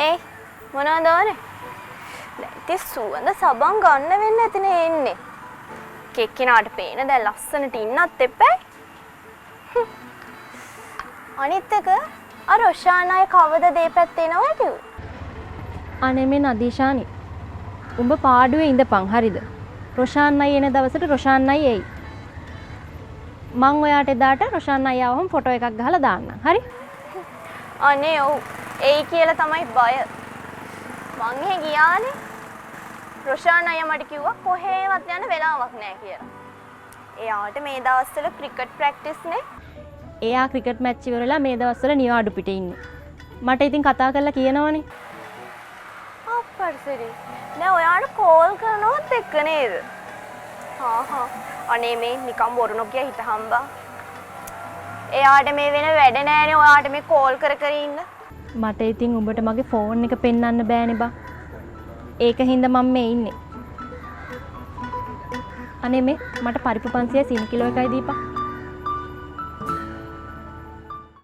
ඒ මොනවද ඕනේ? ඉතින් සුවඳ සබන් ගන්න වෙන්නේ නැතිනේ එන්නේ. කෙක්කිනාට පේන දැන් ලස්සනට ඉන්නත් එපැයි. අනිත් එක අර රොෂාන් අය කවද දෙපැත්ත එනවා කිව්වේ? අනේ මේ නදීෂානි. උඹ පාඩුවේ ඉඳපන් හරිද? රොෂාන් අය එන දවසට රොෂාන් අය එයි. මං ඔයාට එදාට රොෂාන් අය ආවම ෆොටෝ එකක් ගහලා දාන්නම්. හරි? අනේ ඔව්. එයි කියලා තමයි බය. මං එහෙ ගියානේ. රොෂාන් අය මට කිව්වා කොහෙවත් යන්න වෙලාවක් නැහැ කියලා. එයාට මේ දවස්වල ක්‍රිකට් ප්‍රැක්ටිස් නේ. එයා ක්‍රිකට් මැච් ඉවරලා මේ දවස්වල නිවාඩු පිටේ ඉන්නේ. මට ඉතින් කතා කරලා කියනවනේ. අප්පර්සරි. නෑ ඔයාට කෝල් කරනවත් එක්ක නේද? අනේ මේ නිකන් බොරු නොකිය හිත හම්බා. එයාට මේ වෙන වැඩ නෑනේ ඔයාට මේ කෝල් කර කර ඉන්න. මට ඉතින් උඹට මගේ ෆෝන් එක පෙන්වන්න බෑනේ බා. ඒක හින්දා මම මේ ඉන්නේ. අනේ මේ මට පරිප්පු 500 සීනි කිලෝ එකයි දීපන්.